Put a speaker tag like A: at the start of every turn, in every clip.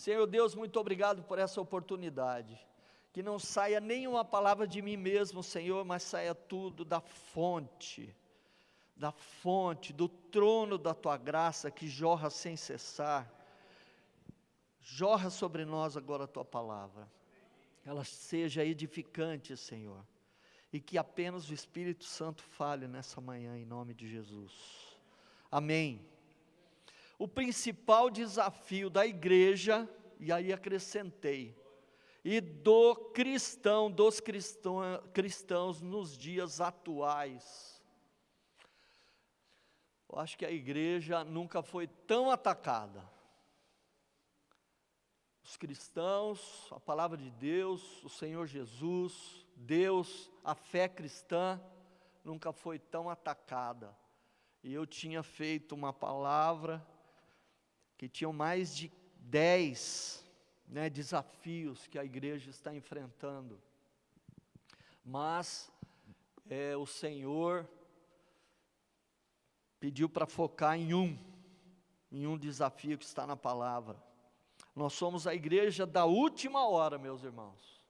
A: Senhor Deus, muito obrigado por essa oportunidade. Que não saia nenhuma palavra de mim mesmo, Senhor, mas saia tudo da fonte, do trono da Tua graça que jorra sem cessar. Jorra sobre nós agora a Tua palavra. Ela seja edificante, Senhor. E que apenas o Espírito Santo fale nessa manhã, em nome de Jesus. Amém. O principal desafio da igreja, e aí acrescentei, e dos cristãos nos dias atuais. Eu acho que a igreja nunca foi tão atacada. Os cristãos, a palavra de Deus, o Senhor Jesus, Deus, a fé cristã, nunca foi tão atacada. E eu tinha feito uma palavra que tinham mais de 10 desafios que a igreja está enfrentando. Mas o Senhor pediu para focar em um desafio que está na palavra. Nós somos a igreja da última hora, meus irmãos.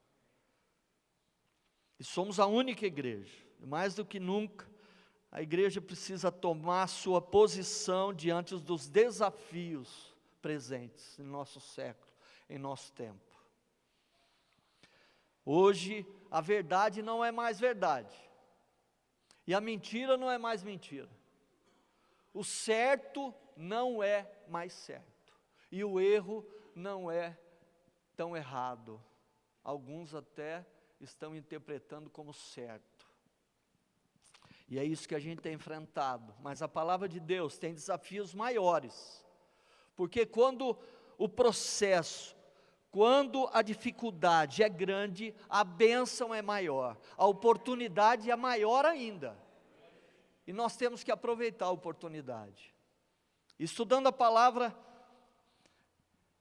A: E somos a única igreja. Mais do que nunca, a igreja precisa tomar sua posição diante dos desafios presentes em nosso século, em nosso tempo. Hoje, a verdade não é mais verdade. E a mentira não é mais mentira. O certo não é mais certo. E o erro não é tão errado. Alguns até estão interpretando como certo. E é isso que a gente tem enfrentado. Mas a palavra de Deus tem desafios maiores. Porque quando o processo, quando a dificuldade é grande, a bênção é maior. A oportunidade é maior ainda. E nós temos que aproveitar a oportunidade. Estudando a palavra,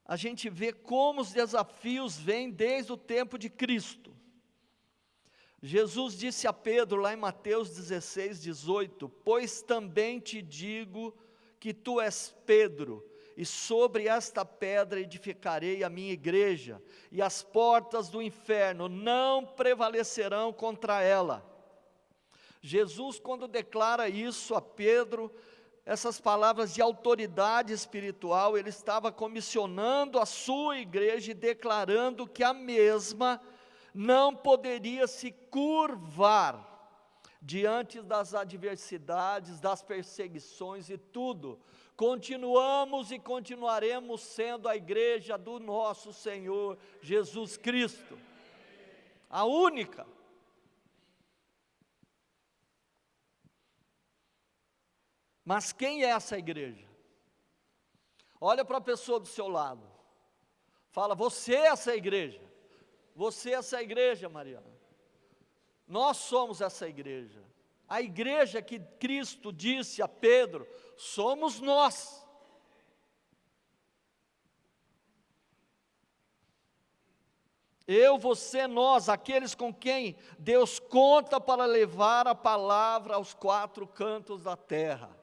A: a gente vê como os desafios vêm desde o tempo de Cristo. Jesus disse a Pedro, lá em Mateus 16, 18: pois também te digo que tu és Pedro, e sobre esta pedra edificarei a minha igreja, e as portas do inferno não prevalecerão contra ela. Jesus, quando declara isso a Pedro, essas palavras de autoridade espiritual, ele estava comissionando a sua igreja e declarando que a mesma não poderia se curvar diante das adversidades, das perseguições e tudo. Continuamos e continuaremos sendo a igreja do nosso Senhor Jesus Cristo, a única. Mas quem é essa igreja? Olha para a pessoa do seu lado, fala: você é essa igreja, você é essa igreja, Mariana. Nós somos essa igreja, a igreja que Cristo disse a Pedro, somos nós. Eu, você, nós, aqueles com quem Deus conta para levar a palavra aos 4 cantos da terra.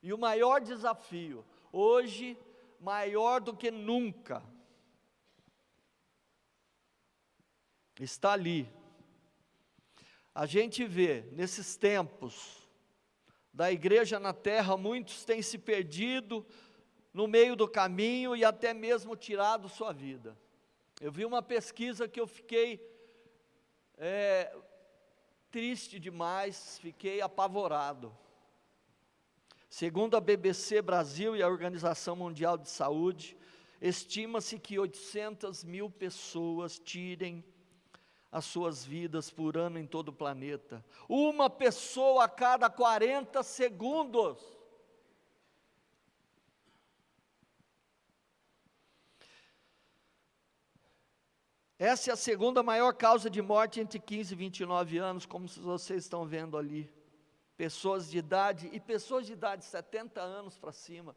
A: E o maior desafio, hoje, maior do que nunca, está ali. A gente vê, nesses tempos, da igreja na terra, muitos têm se perdido no meio do caminho e até mesmo tirado sua vida. Eu vi uma pesquisa que eu fiquei triste demais, fiquei apavorado. Segundo a BBC Brasil e a Organização Mundial de Saúde, estima-se que 800 mil pessoas tirem as suas vidas por ano em todo o planeta. Uma pessoa a cada 40 segundos. Essa é a segunda maior causa de morte entre 15 e 29 anos, como vocês estão vendo ali. Pessoas de idade, e pessoas de idade de 70 anos para cima,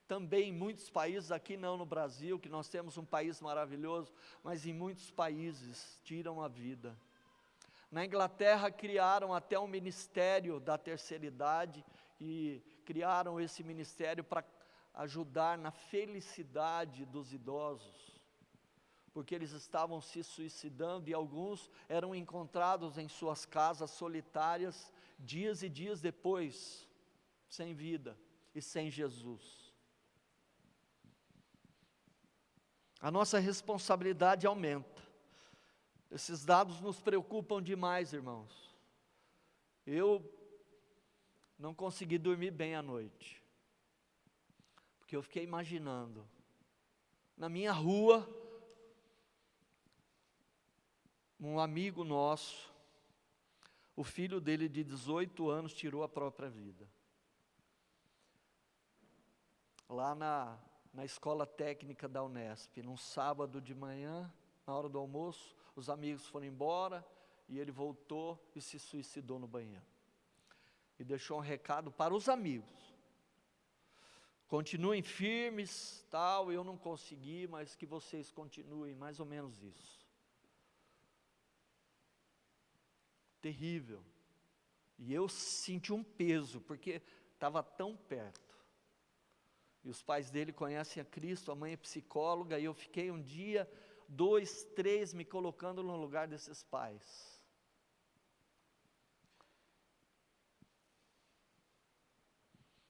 A: também em muitos países, aqui não no Brasil, que nós temos um país maravilhoso, mas em muitos países tiram a vida. Na Inglaterra criaram até um ministério da terceira idade, e criaram esse ministério para ajudar na felicidade dos idosos, porque eles estavam se suicidando e alguns eram encontrados em suas casas solitárias, dias e dias depois, sem vida e sem Jesus. A nossa responsabilidade aumenta. Esses dados nos preocupam demais, irmãos. Eu não consegui dormir bem à noite, porque eu fiquei imaginando, na minha rua, um amigo nosso, o filho dele de 18 anos tirou a própria vida. Lá na escola técnica da Unesp, num sábado de manhã, na hora do almoço, os amigos foram embora e ele voltou e se suicidou no banheiro. E deixou um recado para os amigos: continuem firmes, tal, eu não consegui, mas que vocês continuem, mais ou menos isso. Terrível. E eu senti um peso, porque estava tão perto. E os pais dele conhecem a Cristo, a mãe é psicóloga, e eu fiquei um dia, 2, 3, me colocando no lugar desses pais.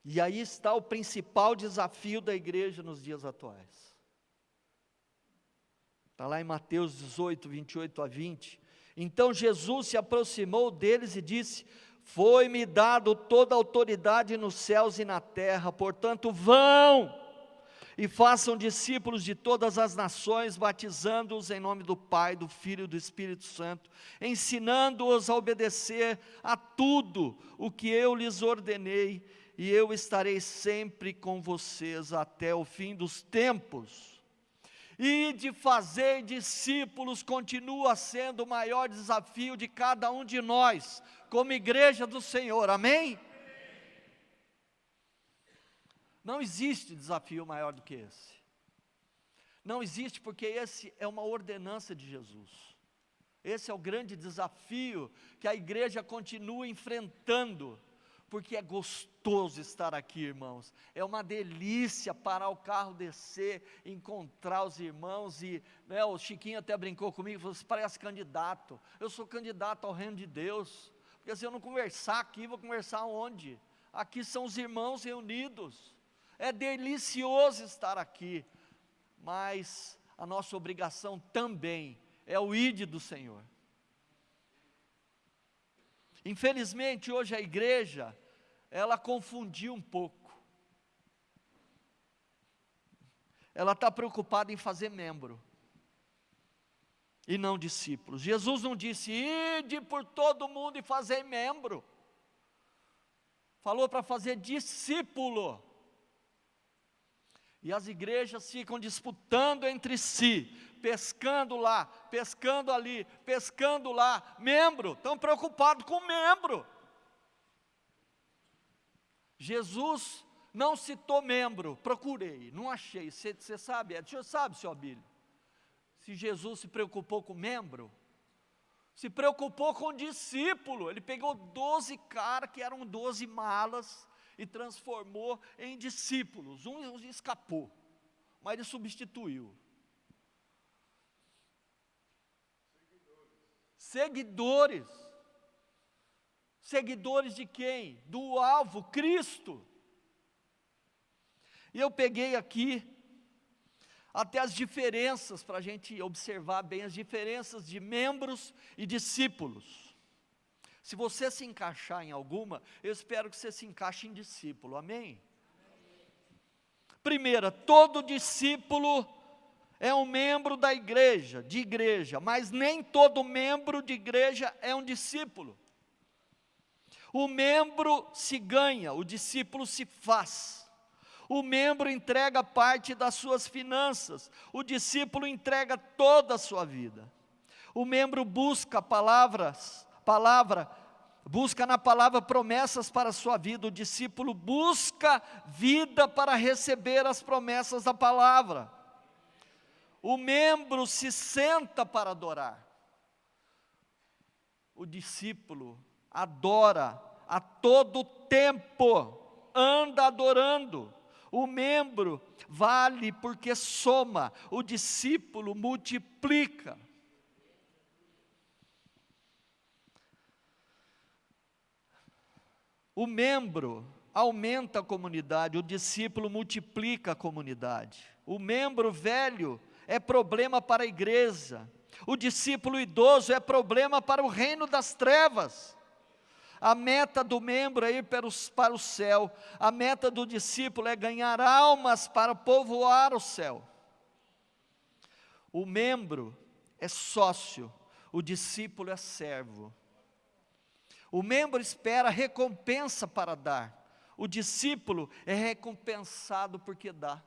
A: E aí está o principal desafio da igreja nos dias atuais. Está lá em Mateus 18, 28 a 20. Então Jesus se aproximou deles e disse: foi-me dado toda a autoridade nos céus e na terra, portanto vão e façam discípulos de todas as nações, batizando-os em nome do Pai, do Filho e do Espírito Santo, ensinando-os a obedecer a tudo o que eu lhes ordenei, e eu estarei sempre com vocês até o fim dos tempos. E de fazer discípulos continua sendo o maior desafio de cada um de nós, como igreja do Senhor, amém? Não existe desafio maior do que esse. Não existe, porque esse é uma ordenança de Jesus. Esse é o grande desafio que a igreja continua enfrentando, porque é gostoso estar aqui, irmãos. É uma delícia parar o carro, descer, encontrar os irmãos. E o Chiquinho até brincou comigo, falou: você parece candidato. Eu sou candidato ao reino de Deus, porque se eu não conversar aqui, vou conversar onde? Aqui são os irmãos reunidos. É delicioso estar aqui, mas a nossa obrigação também é o ide do Senhor. Infelizmente hoje a igreja, ela confundiu um pouco. Ela está preocupada em fazer membro, e não discípulos. Jesus não disse: ide por todo mundo e fazer membro. Falou para fazer discípulo. E as igrejas ficam disputando entre si, pescando lá, pescando ali, pescando lá, membro, estão preocupados com membro. Jesus não citou membro, procurei, não achei. Você sabe, o senhor sabe, senhor Abílio, se Jesus se preocupou com membro? Se preocupou com discípulo. Ele pegou 12 caras que eram 12 malas e transformou em discípulos. Um escapou, mas ele substituiu. Seguidores. Seguidores de quem? Do alvo, Cristo. E eu peguei aqui até as diferenças, para a gente observar bem as diferenças de membros e discípulos. Se você se encaixar em alguma, eu espero que você se encaixe em discípulo, amém? Primeira, todo discípulo é um membro da igreja, de igreja, mas nem todo membro de igreja é um discípulo. O membro se ganha, o discípulo se faz. O membro entrega parte das suas finanças, o discípulo entrega toda a sua vida. O membro busca busca na palavra promessas para a sua vida, o discípulo busca vida para receber as promessas da palavra. O membro se senta para adorar, o discípulo adora a todo tempo, anda adorando. O membro vale porque soma, o discípulo multiplica. O membro aumenta a comunidade, o discípulo multiplica a comunidade. O membro velho é problema para a igreja, o discípulo idoso é problema para o reino das trevas. A meta do membro é ir para o céu, a meta do discípulo é ganhar almas para povoar o céu. O membro é sócio, o discípulo é servo. O membro espera recompensa para dar, o discípulo é recompensado porque dá.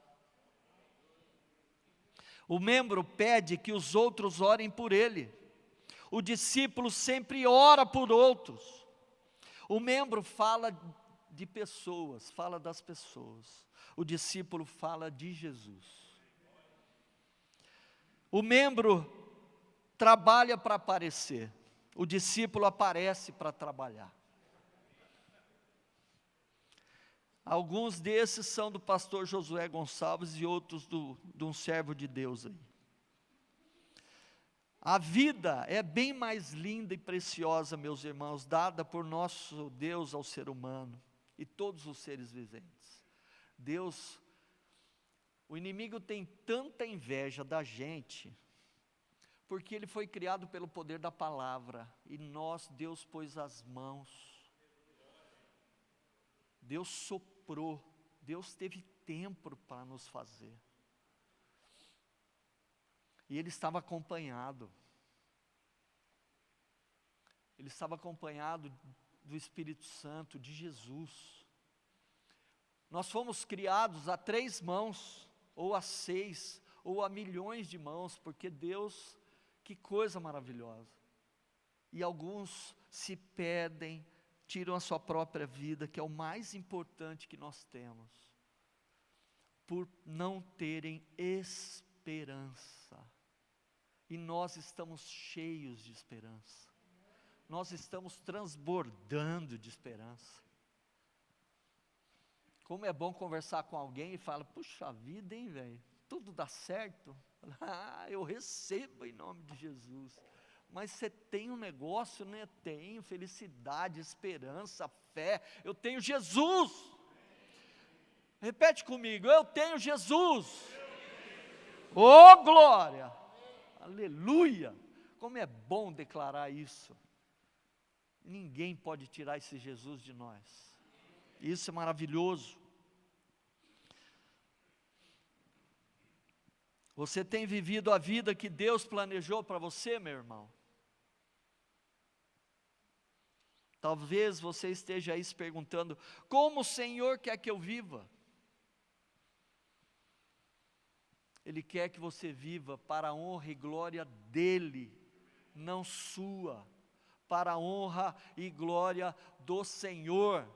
A: O membro pede que os outros orem por ele, o discípulo sempre ora por outros. O membro fala de pessoas, fala das pessoas, o discípulo fala de Jesus. O membro trabalha para aparecer, o discípulo aparece para trabalhar. Alguns desses são do pastor Josué Gonçalves e outros de um servo de Deus aí. A vida é bem mais linda e preciosa, meus irmãos, dada por nosso Deus ao ser humano e todos os seres viventes. Deus, o inimigo tem tanta inveja da gente, porque ele foi criado pelo poder da palavra, e Deus pôs as mãos, Deus soprou, Deus teve tempo para nos fazer. E ele estava acompanhado. Ele estava acompanhado do Espírito Santo, de Jesus. Nós fomos criados a 3 mãos, ou a 6, ou a milhões de mãos, porque Deus, que coisa maravilhosa. E alguns se perdem, tiram a sua própria vida, que é o mais importante que nós temos, por não terem esperança. E nós estamos cheios de esperança, nós estamos transbordando de esperança. Como é bom conversar com alguém e falar: puxa vida, hein, velho, tudo dá certo? Eu recebo em nome de Jesus. Mas você tem um negócio, né? Tenho felicidade, esperança, fé. Eu tenho Jesus. Repete comigo: eu tenho Jesus. Oh, glória! Aleluia! Como é bom declarar isso. Ninguém pode tirar esse Jesus de nós. Isso é maravilhoso. Você tem vivido a vida que Deus planejou para você, meu irmão? Talvez você esteja aí se perguntando: como o Senhor quer que eu viva? Ele quer que você viva para a honra e glória dEle, não sua, para a honra e glória do Senhor.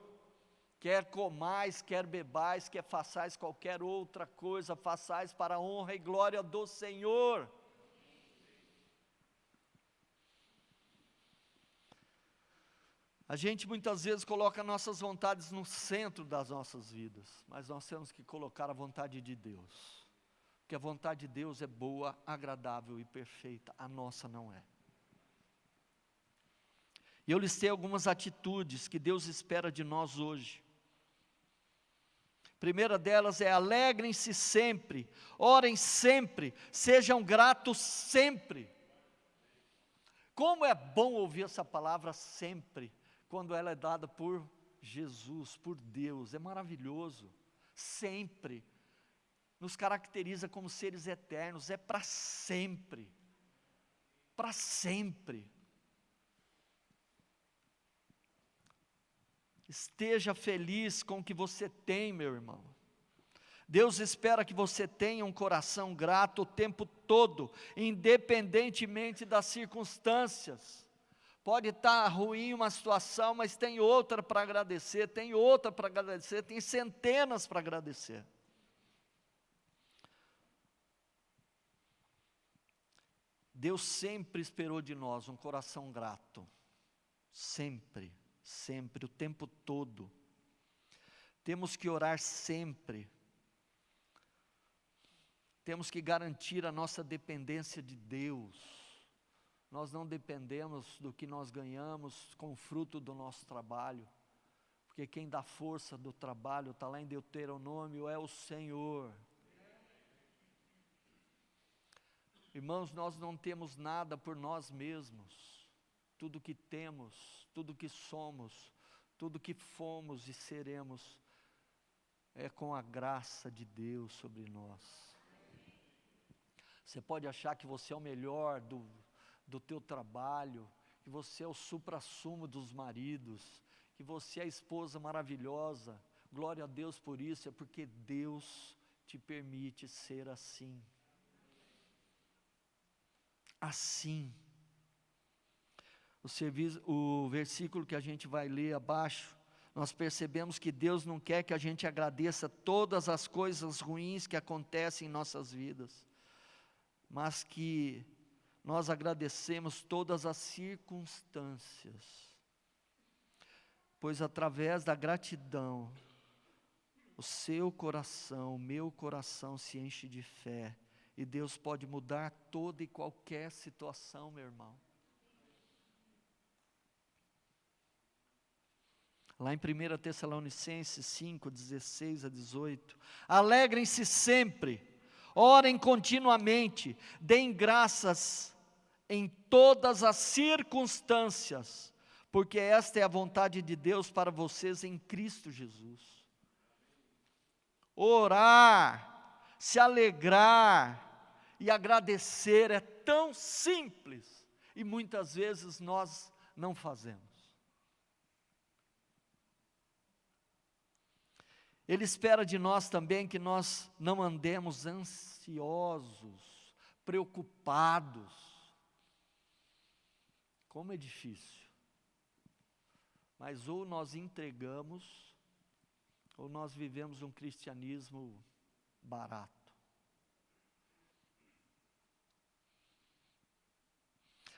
A: Quer comais, quer bebais, quer façais qualquer outra coisa, façais para a honra e glória do Senhor. A gente muitas vezes coloca nossas vontades no centro das nossas vidas, mas nós temos que colocar a vontade de Deus, porque a vontade de Deus é boa, agradável e perfeita, a nossa não é. E eu listei algumas atitudes que Deus espera de nós hoje. A primeira delas é: alegrem-se sempre, orem sempre, sejam gratos sempre. Como é bom ouvir essa palavra sempre, quando ela é dada por Jesus, por Deus, é maravilhoso. Sempre nos caracteriza como seres eternos, é para sempre, para sempre. Esteja feliz com o que você tem, meu irmão. Deus espera que você tenha um coração grato o tempo todo, independentemente das circunstâncias. Pode estar ruim uma situação, mas tem outra para agradecer, tem outra para agradecer, tem centenas para agradecer. Deus sempre esperou de nós um coração grato, sempre, sempre, o tempo todo. Temos que orar sempre, temos que garantir a nossa dependência de Deus. Nós não dependemos do que nós ganhamos com o fruto do nosso trabalho, porque quem dá força do trabalho, está lá em Deuteronômio, é o Senhor. Irmãos, nós não temos nada por nós mesmos. Tudo que temos, tudo que somos, tudo que fomos e seremos, é com a graça de Deus sobre nós. Você pode achar que você é o melhor do teu trabalho, que você é o suprassumo dos maridos, que você é a esposa maravilhosa, glória a Deus por isso, é porque Deus te permite ser assim. Assim. O versículo que a gente vai ler abaixo, nós percebemos que Deus não quer que a gente agradeça todas as coisas ruins que acontecem em nossas vidas, mas que nós agradecemos todas as circunstâncias, pois através da gratidão, o seu coração, o meu coração se enche de fé, e Deus pode mudar toda e qualquer situação, meu irmão. Lá em 1 Tessalonicenses 5, 16 a 18, alegrem-se sempre, orem continuamente, deem graças em todas as circunstâncias, porque esta é a vontade de Deus para vocês em Cristo Jesus. Orar, se alegrar e agradecer é tão simples, e muitas vezes nós não fazemos. Ele espera de nós também que nós não andemos ansiosos, preocupados. Como é difícil. Mas ou nós entregamos, ou nós vivemos um cristianismo barato.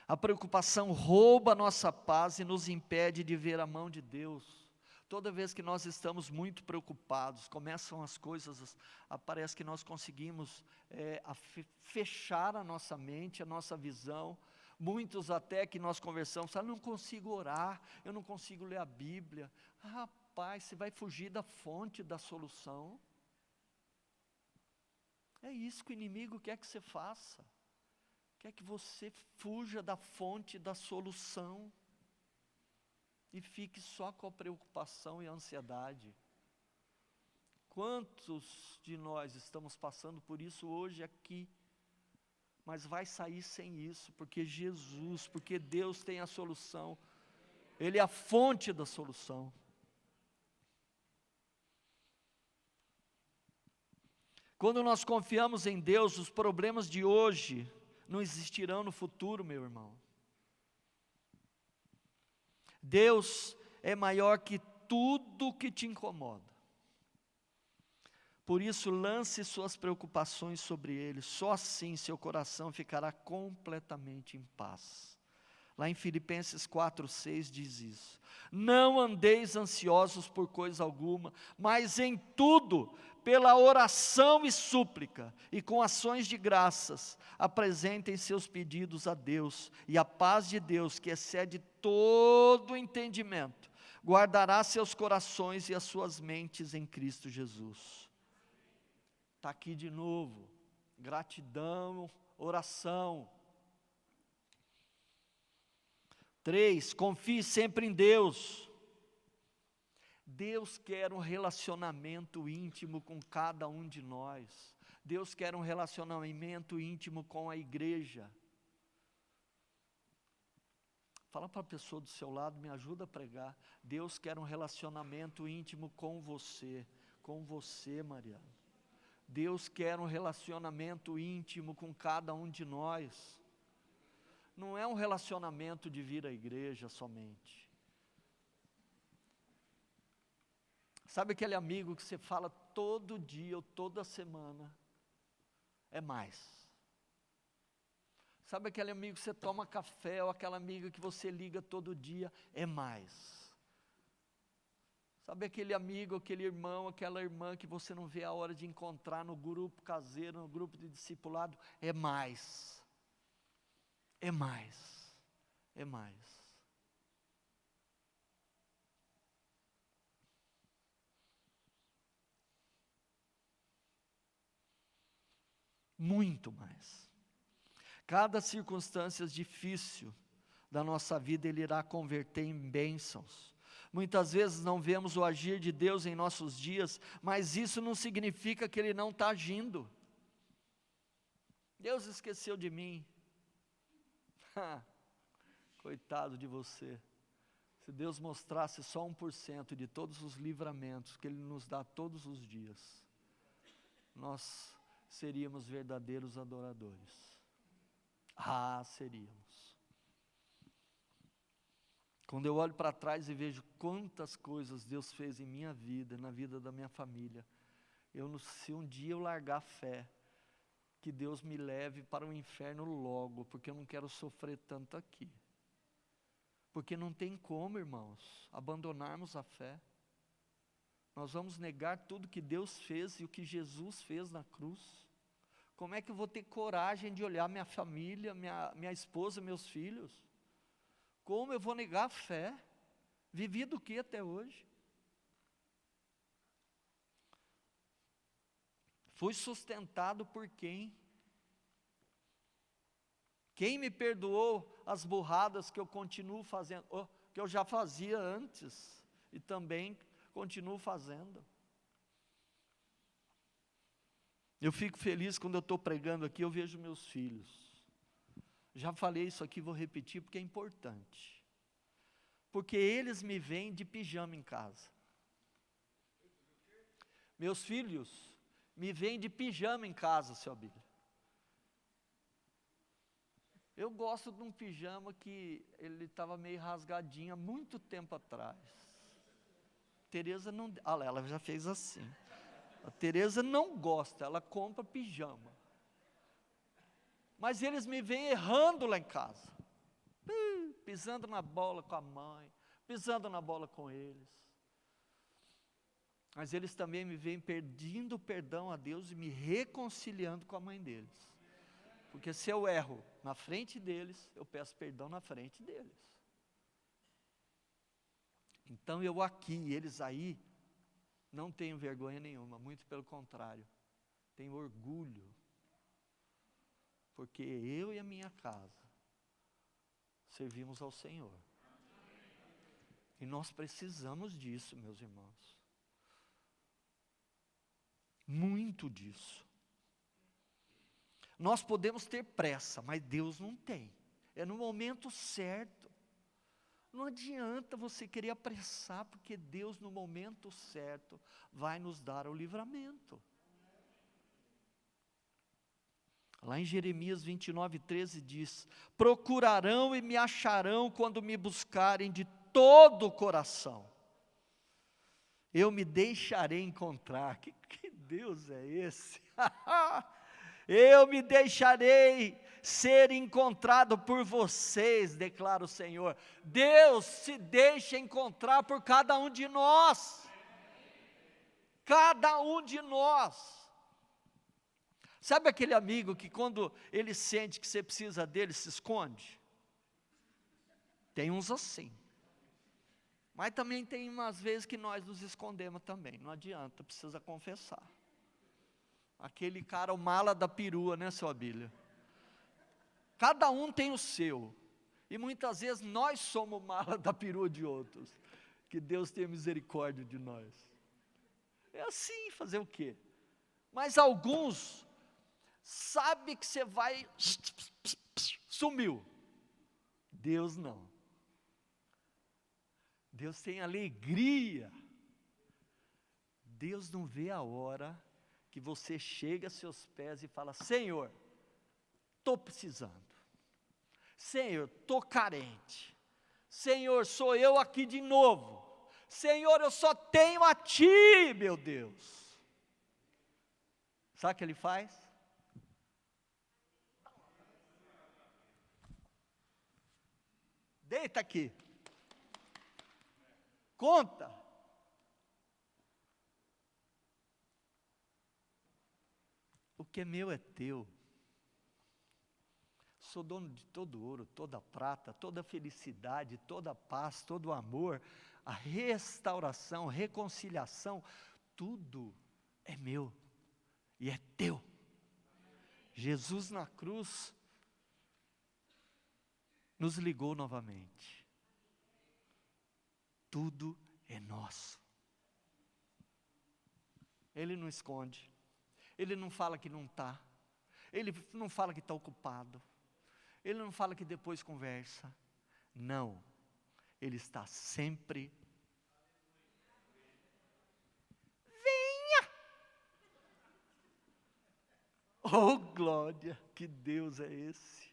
A: A preocupação rouba a nossa paz e nos impede de ver a mão de Deus. Toda vez que nós estamos muito preocupados, começam as coisas, parece que nós conseguimos fechar a nossa mente, a nossa visão. Muitos até que nós conversamos, eu não consigo orar, eu não consigo ler a Bíblia. Rapaz, você vai fugir da fonte da solução. É isso que o inimigo quer que você faça. Quer que você fuja da fonte da solução. E fique só com a preocupação e a ansiedade. Quantos de nós estamos passando por isso hoje aqui, mas vai sair sem isso, porque Jesus, porque Deus tem a solução, Ele é a fonte da solução. Quando nós confiamos em Deus, os problemas de hoje não existirão no futuro, meu irmão. Deus é maior que tudo que te incomoda. Por isso, lance suas preocupações sobre Ele. Só assim seu coração ficará completamente em paz. Lá em Filipenses 4:6 diz isso. Não andeis ansiosos por coisa alguma, mas em tudo, pela oração e súplica, e com ações de graças, apresentem seus pedidos a Deus, e a paz de Deus, que excede todo entendimento, guardará seus corações e as suas mentes em Cristo Jesus. Está aqui de novo, gratidão, oração. 3, confie sempre em Deus. Deus quer um relacionamento íntimo com cada um de nós. Deus quer um relacionamento íntimo com a igreja. Fala para a pessoa do seu lado, me ajuda a pregar. Deus quer um relacionamento íntimo com você, Mariana. Deus quer um relacionamento íntimo com cada um de nós. Não é um relacionamento de vir à igreja somente. Sabe aquele amigo que você fala todo dia ou toda semana? É mais. Sabe aquele amigo que você toma café, ou aquela amiga que você liga todo dia? É mais. Sabe aquele amigo, aquele irmão, aquela irmã que você não vê a hora de encontrar no grupo caseiro, no grupo de discipulado? É mais. É mais. É mais. Muito mais. Cada circunstância difícil da nossa vida, Ele irá converter em bênçãos. Muitas vezes não vemos o agir de Deus em nossos dias, mas isso não significa que Ele não está agindo. Deus esqueceu de mim. Coitado de você. Se Deus mostrasse só 1% de todos os livramentos que Ele nos dá todos os dias, nós seríamos verdadeiros adoradores. Seríamos. Quando eu olho para trás e vejo quantas coisas Deus fez em minha vida, na vida da minha família, se um dia eu largar a fé, que Deus me leve para o inferno logo, porque eu não quero sofrer tanto aqui. Porque não tem como, irmãos, abandonarmos a fé. Nós vamos negar tudo que Deus fez e o que Jesus fez na cruz. Como é que eu vou ter coragem de olhar minha família, minha esposa, meus filhos? Como eu vou negar a fé? Vivi do que até hoje? Fui sustentado por quem? Quem me perdoou as burradas que eu continuo fazendo, que eu já fazia antes, e também continuo fazendo? Eu fico feliz quando eu estou pregando aqui, eu vejo meus filhos. Já falei isso aqui, vou repetir porque é importante. Porque eles me veem de pijama em casa. Meus filhos me veem de pijama em casa, seu Abílio. Eu gosto de um pijama que ele estava meio rasgadinho há muito tempo atrás. Tereza não, ela já fez assim. A Tereza não gosta, ela compra pijama. Mas eles me veem errando lá em casa. Pisando na bola com a mãe, pisando na bola com eles. Mas eles também me veem pedindo perdão a Deus e me reconciliando com a mãe deles. Porque se eu erro na frente deles, eu peço perdão na frente deles. Então eu aqui, eles aí, não tenho vergonha nenhuma, muito pelo contrário, tenho orgulho, porque eu e a minha casa servimos ao Senhor. E nós precisamos disso, meus irmãos. Muito disso. Nós podemos ter pressa, mas Deus não tem. É no momento certo. Não adianta você querer apressar, porque Deus no momento certo vai nos dar o livramento. Lá em Jeremias 29:13 diz: procurarão e me acharão quando me buscarem de todo o coração. Eu me deixarei encontrar. Que Deus é esse? Eu me deixarei ser encontrado por vocês, declara o Senhor. Deus se deixa encontrar por cada um de nós. Cada um de nós. Sabe aquele amigo que quando ele sente que você precisa dele, se esconde? Tem uns assim. Mas também tem umas vezes que nós nos escondemos também, não adianta, precisa confessar. Aquele cara, o mala da perua, né, seu Abílio? Cada um tem o seu, e muitas vezes nós somos o mala da perua de outros. Que Deus tenha misericórdia de nós. É assim, fazer o quê? Mas alguns, sabe que você vai, sumiu. Deus não. Deus tem alegria. Deus não vê a hora que você chega a seus pés e fala: Senhor, estou precisando. Senhor, estou carente. Senhor, sou eu aqui de novo. Senhor, eu só tenho a Ti, meu Deus. Sabe o que Ele faz? Deita aqui. Conta. que é meu é teu. Sou dono de todo ouro, toda prata, toda felicidade, toda paz, todo amor, a restauração, reconciliação, tudo é meu e é teu. Jesus na cruz nos ligou novamente. Tudo é nosso. Ele não esconde, ele não fala que não está, ele não fala que está ocupado, ele não fala que depois conversa. Não, ele está sempre. Venha! Oh glória, que Deus é esse?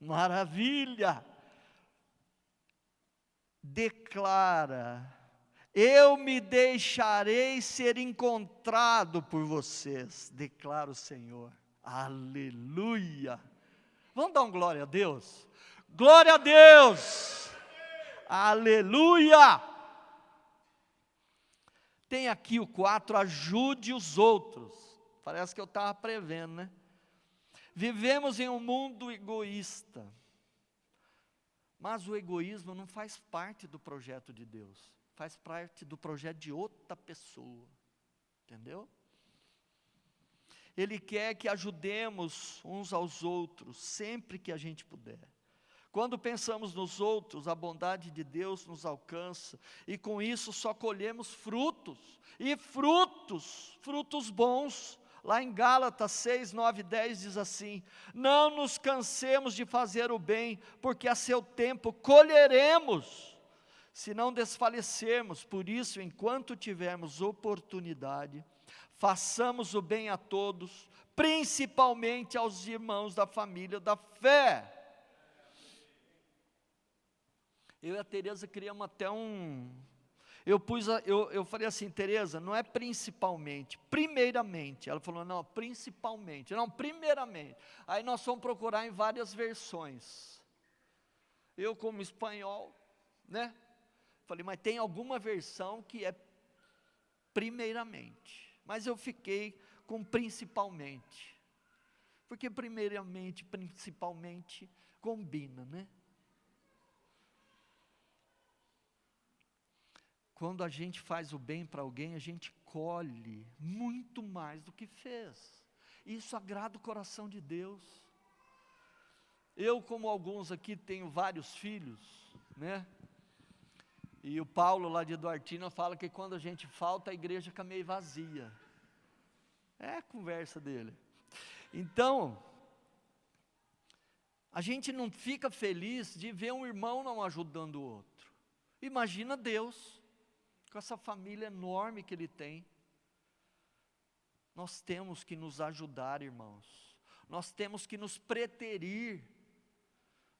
A: Maravilha! Declara: eu me deixarei ser encontrado por vocês, declara o Senhor. Aleluia! Vamos dar um glória a Deus? Glória a Deus! Aleluia! Tem aqui o 4, ajude os outros. Parece que eu estava prevendo, né? Vivemos em um mundo egoísta. Mas o egoísmo não faz parte do projeto de Deus. Faz parte do projeto de outra pessoa. Entendeu? Ele quer que ajudemos uns aos outros, sempre que a gente puder. Quando pensamos nos outros, a bondade de Deus nos alcança, e com isso só colhemos frutos, e frutos bons. Lá em Gálatas 6, 9 e 10 diz assim: não nos cansemos de fazer o bem, porque a seu tempo colheremos, se não desfalecermos. Por isso, enquanto tivermos oportunidade, façamos o bem a todos, principalmente aos irmãos da família da fé. Eu e a Tereza criamos até eu falei assim: Tereza, não é principalmente, primeiramente. Ela falou: não, principalmente, não, primeiramente. Aí nós fomos procurar em várias versões. Eu, como espanhol, né? Falei: mas tem alguma versão que é primeiramente. Mas eu fiquei com principalmente. Porque primeiramente, principalmente, combina, né? Quando a gente faz o bem para alguém, a gente colhe muito mais do que fez. Isso agrada o coração de Deus. Eu, como alguns aqui, tenho vários filhos, né? E o Paulo lá de Duartina fala que quando a gente falta, a igreja fica meio vazia. É a conversa dele. Então, a gente não fica feliz de ver um irmão não ajudando o outro. Imagina Deus, com essa família enorme que Ele tem. Nós temos que nos ajudar, irmãos. Nós temos que nos preterir.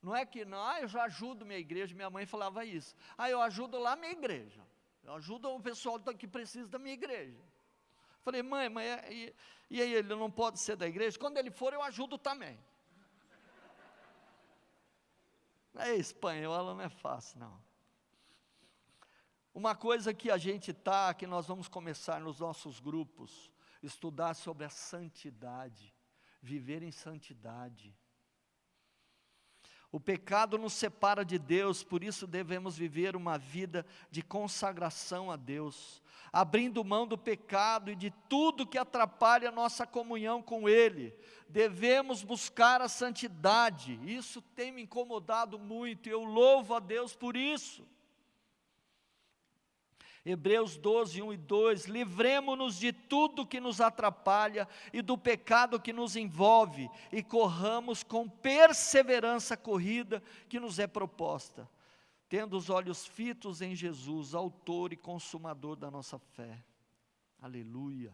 A: Não é que, não, eu já ajudo minha igreja. Minha mãe falava isso. Eu ajudo lá minha igreja. Eu ajudo o pessoal que precisa da minha igreja. Falei: mãe, e aí ele não pode ser da igreja? Quando ele for, eu ajudo também. Espanhola não é fácil, não. Uma coisa que a gente que nós vamos começar nos nossos grupos, estudar sobre a santidade, viver em santidade. O pecado nos separa de Deus, por isso devemos viver uma vida de consagração a Deus, abrindo mão do pecado e de tudo que atrapalha a nossa comunhão com Ele. Devemos buscar a santidade. Isso tem me incomodado muito, e eu louvo a Deus por isso. Hebreus 12, 1 e 2, livremo-nos de tudo que nos atrapalha e do pecado que nos envolve, e corramos com perseverança a corrida que nos é proposta, tendo os olhos fitos em Jesus, autor e consumador da nossa fé. Aleluia.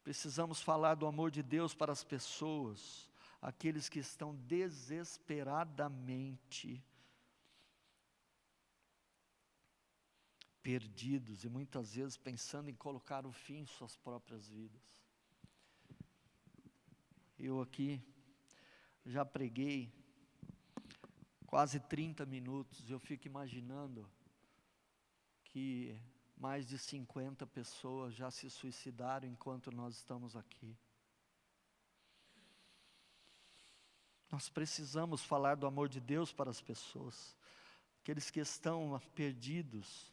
A: Precisamos falar do amor de Deus para as pessoas, aqueles que estão desesperadamente perdidos e muitas vezes pensando em colocar o fim em suas próprias vidas. Eu aqui já preguei quase 30 minutos, eu fico imaginando que mais de 50 pessoas já se suicidaram enquanto nós estamos aqui. Nós precisamos falar do amor de Deus para as pessoas, aqueles que estão perdidos.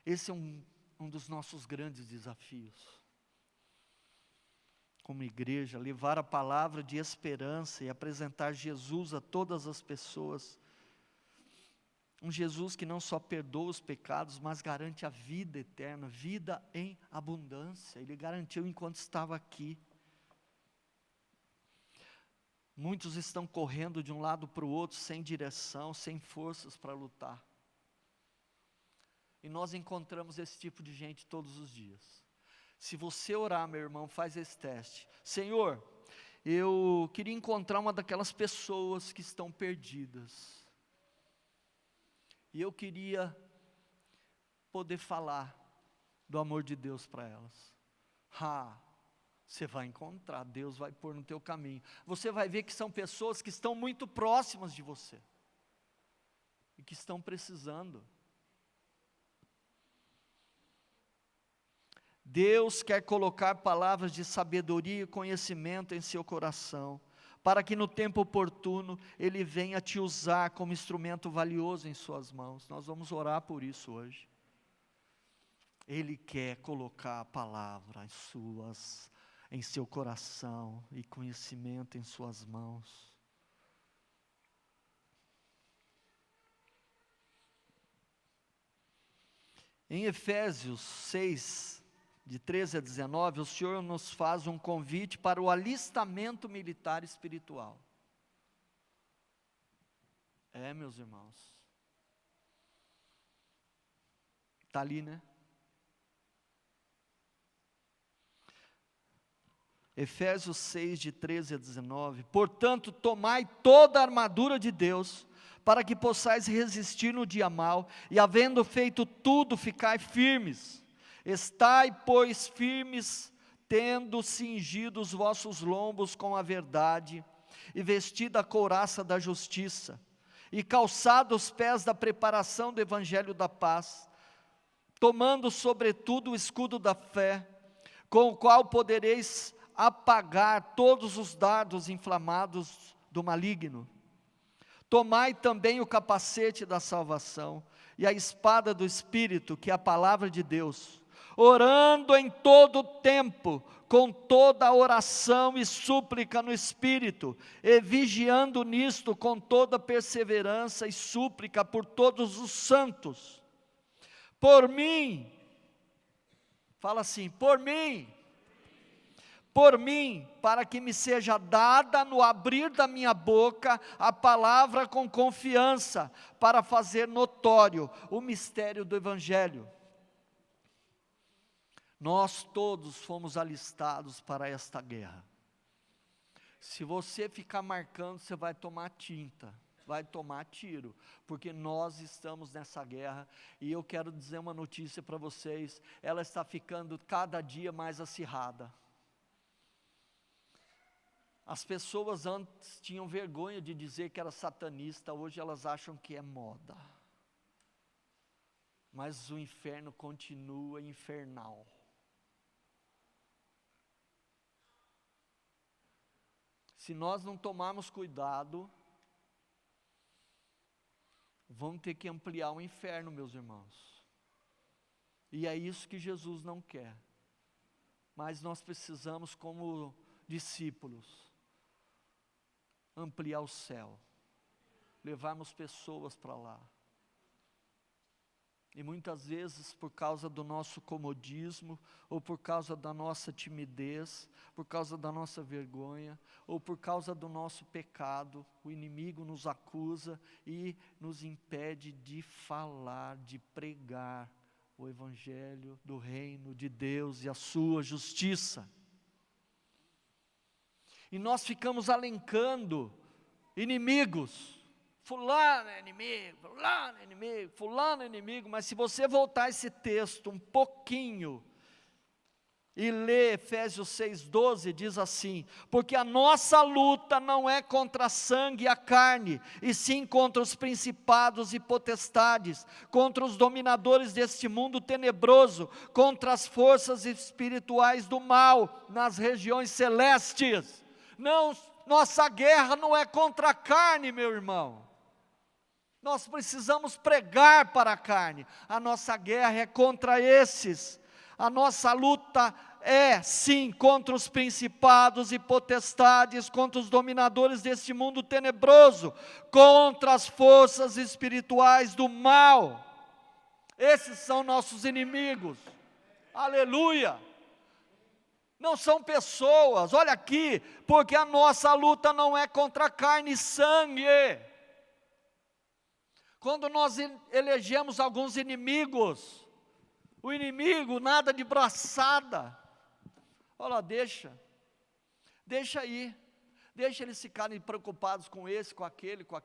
A: Esse é um dos nossos grandes desafios. Como igreja, levar a palavra de esperança e apresentar Jesus a todas as pessoas. Um Jesus que não só perdoa os pecados, mas garante a vida eterna, vida em abundância. Ele garantiu enquanto estava aqui. Muitos estão correndo de um lado para o outro, sem direção, sem forças para lutar. E nós encontramos esse tipo de gente todos os dias. Se você orar, meu irmão, faz esse teste. Senhor, eu queria encontrar uma daquelas pessoas que estão perdidas. E eu queria poder falar do amor de Deus para elas. Você vai encontrar, Deus vai pôr no teu caminho. Você vai ver que são pessoas que estão muito próximas de você. E que estão precisando. Deus quer colocar palavras de sabedoria e conhecimento em seu coração, para que no tempo oportuno Ele venha te usar como instrumento valioso em suas mãos. Nós vamos orar por isso hoje. Ele quer colocar a palavra em seu coração e conhecimento em suas mãos. Em Efésios 6, de 13 a 19, o Senhor nos faz um convite para o alistamento militar espiritual. Meus irmãos. Está ali, né? Efésios 6, de 13 a 19. Portanto, tomai toda a armadura de Deus, para que possais resistir no dia mau, e havendo feito tudo, ficai firmes. Estai, pois, firmes, tendo cingido os vossos lombos com a verdade, e vestida a couraça da justiça, e calçado os pés da preparação do evangelho da paz, tomando sobretudo o escudo da fé, com o qual podereis apagar todos os dardos inflamados do maligno. Tomai também o capacete da salvação, e a espada do Espírito, que é a palavra de Deus, orando em todo o tempo, com toda a oração e súplica no Espírito, e vigiando nisto com toda perseverança e súplica por todos os santos. Por mim, fala assim, por mim, para que me seja dada no abrir da minha boca a palavra com confiança, para fazer notório o mistério do Evangelho. Nós todos fomos alistados para esta guerra. Se você ficar marcando, você vai tomar tinta, vai tomar tiro, porque nós estamos nessa guerra, e eu quero dizer uma notícia para vocês, ela está ficando cada dia mais acirrada. As pessoas antes tinham vergonha de dizer que era satanista, hoje elas acham que é moda. Mas o inferno continua infernal. Se nós não tomarmos cuidado, vamos ter que ampliar o inferno, meus irmãos. E é isso que Jesus não quer. Mas nós precisamos, como discípulos, ampliar o céu, levarmos pessoas para lá. E muitas vezes, por causa do nosso comodismo, ou por causa da nossa timidez, por causa da nossa vergonha, ou por causa do nosso pecado, o inimigo nos acusa e nos impede de falar, de pregar o Evangelho do reino de Deus e a sua justiça. E nós ficamos alencando inimigos. Fulano é inimigo, fulano é inimigo, fulano é inimigo. Mas se você voltar esse texto um pouquinho e ler Efésios 6,12, diz assim: porque a nossa luta não é contra a sangue e a carne, e sim contra os principados e potestades, contra os dominadores deste mundo tenebroso, contra as forças espirituais do mal nas regiões celestes. nossa guerra não é contra a carne, meu irmão. Nós precisamos pregar para a carne. A nossa guerra é contra esses. A nossa luta é, sim, contra os principados e potestades, contra os dominadores deste mundo tenebroso, contra as forças espirituais do mal. Esses são nossos inimigos. Aleluia! Não são pessoas, olha aqui, porque a nossa luta não é contra carne e sangue. Quando nós elegemos alguns inimigos, o inimigo nada de braçada, olha, deixa aí, deixa eles ficarem preocupados com esse, com aquele, com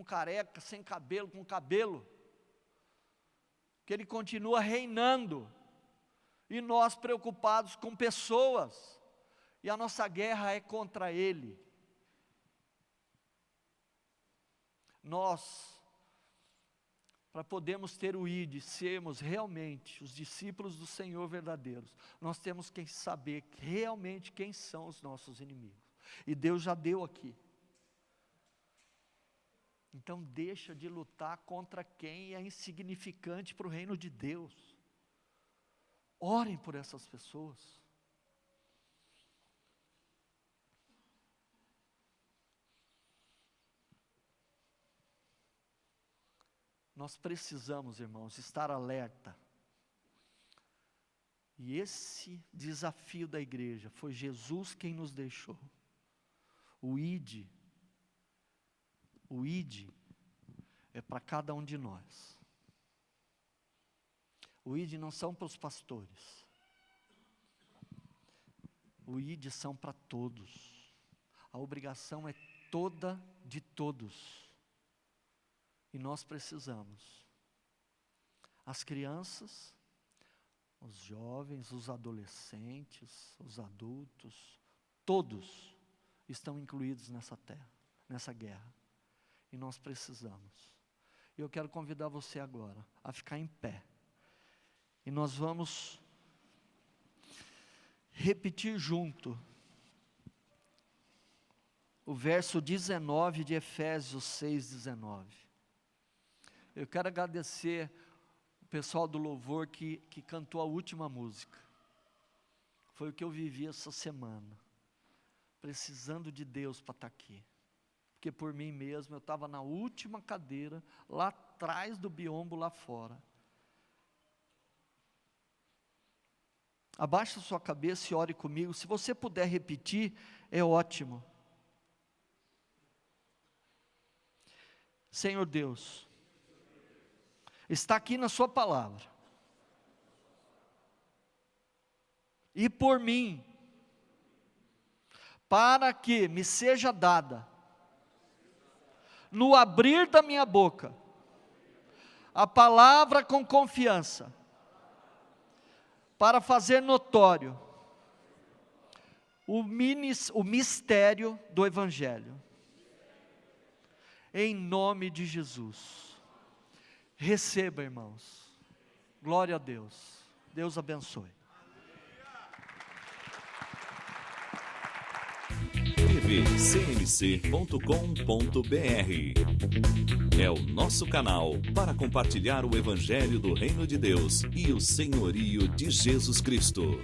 A: careca, sem cabelo, com cabelo, que ele continua reinando, e nós preocupados com pessoas, e a nossa guerra é contra ele. Nós, para podermos ter o ID, sermos realmente os discípulos do Senhor verdadeiros, nós temos que saber realmente quem são os nossos inimigos, e Deus já deu aqui. Então deixa de lutar contra quem é insignificante para o reino de Deus. Orem por essas pessoas. Nós precisamos, irmãos, estar alerta. E esse desafio da igreja foi Jesus quem nos deixou. O ID é para cada um de nós. O ID não são para os pastores. O ID são para todos. A obrigação é toda de todos. E nós precisamos. As crianças, os jovens, os adolescentes, os adultos, todos estão incluídos nessa terra, nessa guerra. E nós precisamos. E eu quero convidar você agora a ficar em pé. E nós vamos repetir junto o verso 19 de Efésios 6:19. Eu quero agradecer o pessoal do louvor que cantou a última música. Foi o que eu vivi essa semana, precisando de Deus para estar aqui. Porque por mim mesmo, eu estava na última cadeira, lá atrás do biombo, lá fora. Abaixe a sua cabeça e ore comigo. Se você puder repetir, é ótimo. Senhor Deus, está aqui na sua palavra. E por mim, para que me seja dada, no abrir da minha boca, a palavra com confiança, para fazer notório o mistério do Evangelho. Em nome de Jesus. Receba, irmãos. Glória a Deus. Deus abençoe.
B: tvcmc.com.br é o nosso canal para compartilhar o Evangelho do Reino de Deus e o senhorio de Jesus Cristo.